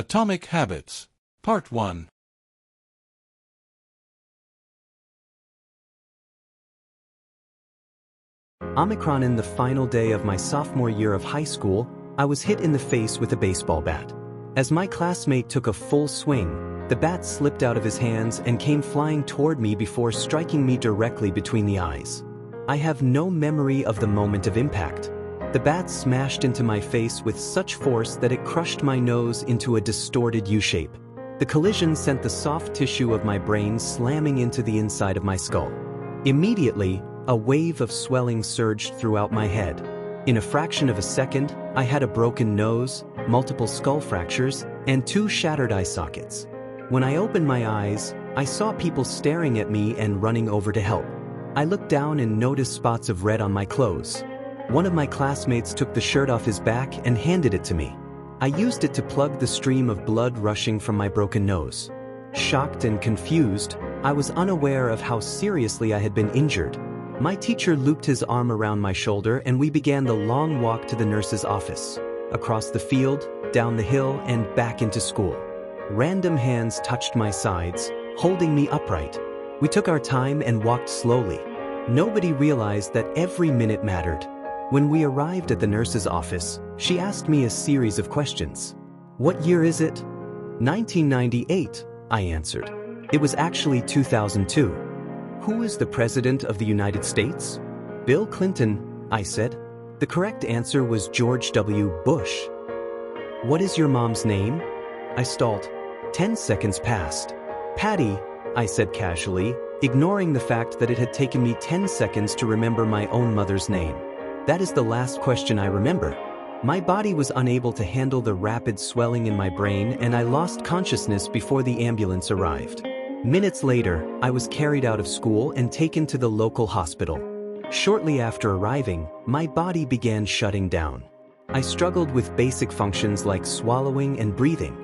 Atomic Habits, Part 1. Omicron. In the final day of my sophomore year of high school, I was hit in the face with a baseball bat. As my classmate took a full swing, the bat slipped out of his hands and came flying toward me before striking me directly between the eyes. I have no memory of the moment of impact. The bat smashed into my face with such force that it crushed my nose into a distorted U-shape. The collision sent the soft tissue of my brain slamming into the inside of my skull. Immediately, a wave of swelling surged throughout my head. In a fraction of a second, I had a broken nose, multiple skull fractures, and 2 shattered eye sockets. When I opened my eyes, I saw people staring at me and running over to help. I looked down and noticed spots of red on my clothes. One of my classmates took the shirt off his back and handed it to me. I used it to plug the stream of blood rushing from my broken nose. Shocked and confused, I was unaware of how seriously I had been injured. My teacher looped his arm around my shoulder and we began the long walk to the nurse's office. Across the field, down the hill, and back into school. Random hands touched my sides, holding me upright. We took our time and walked slowly. Nobody realized that every minute mattered. When we arrived at the nurse's office, she asked me a series of questions. "What year is it?" "1998, I answered. "It was actually 2002. "Who is the President of the United States?" "Bill Clinton," I said. The correct answer was George W. Bush. "What is your mom's name?" I stalled. 10 seconds passed. "Patty," I said casually, ignoring the fact that it had taken me 10 seconds to remember my own mother's name. That is the last question I remember. My body was unable to handle the rapid swelling in my brain and I lost consciousness before the ambulance arrived. Minutes later, I was carried out of school and taken to the local hospital. Shortly after arriving, my body began shutting down. I struggled with basic functions like swallowing and breathing.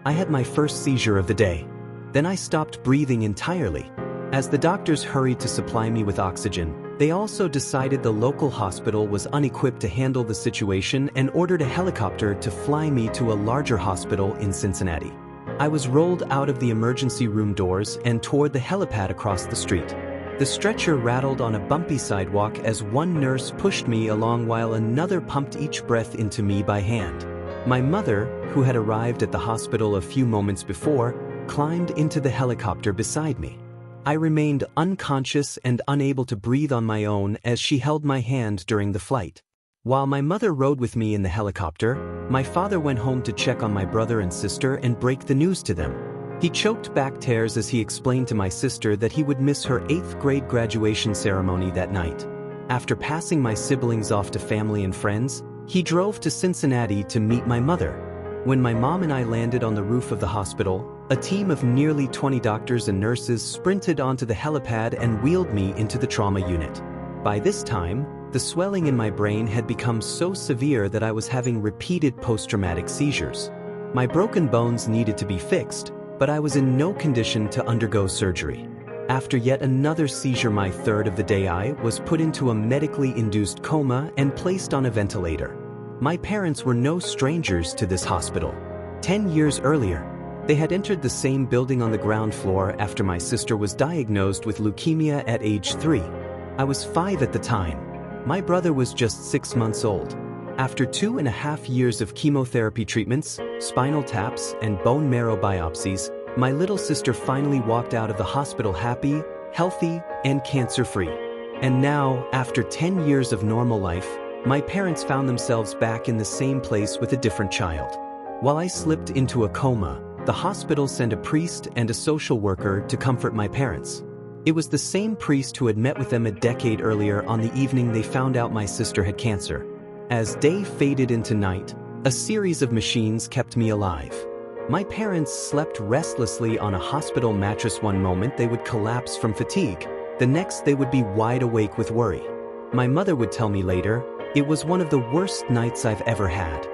I had my first seizure of the day. Then I stopped breathing entirely. As the doctors hurried to supply me with oxygen, they also decided the local hospital was unequipped to handle the situation and ordered a helicopter to fly me to a larger hospital in Cincinnati. I was rolled out of the emergency room doors and toward the helipad across the street. The stretcher rattled on a bumpy sidewalk as one nurse pushed me along while another pumped each breath into me by hand. My mother, who had arrived at the hospital a few moments before, climbed into the helicopter beside me. I remained unconscious and unable to breathe on my own as she held my hand during the flight. While my mother rode with me in the helicopter, my father went home to check on my brother and sister and break the news to them. He choked back tears as he explained to my sister that he would miss her 8th grade graduation ceremony that night. After passing my siblings off to family and friends, he drove to Cincinnati to meet my mother. When my mom and I landed on the roof of the hospital, a team of nearly 20 doctors and nurses sprinted onto the helipad and wheeled me into the trauma unit. By this time, the swelling in my brain had become so severe that I was having repeated post-traumatic seizures. My broken bones needed to be fixed, but I was in no condition to undergo surgery. After yet another seizure, my third of the day, I was put into a medically induced coma and placed on a ventilator. My parents were no strangers to this hospital. 10 years earlier, they had entered the same building on the ground floor after my sister was diagnosed with leukemia at age 3. I was 5 at the time. My brother was just 6 months old. After 2.5 years of chemotherapy treatments, spinal taps, and bone marrow biopsies, my little sister finally walked out of the hospital happy, healthy, and cancer-free. And now, after 10 years of normal life, my parents found themselves back in the same place with a different child. While I slipped into a coma, the hospital sent a priest and a social worker to comfort my parents. It was the same priest who had met with them a decade earlier on the evening they found out my sister had cancer. As day faded into night, a series of machines kept me alive. My parents slept restlessly on a hospital mattress. One moment they would collapse from fatigue, the next they would be wide awake with worry. My mother would tell me later, "It was one of the worst nights I've ever had."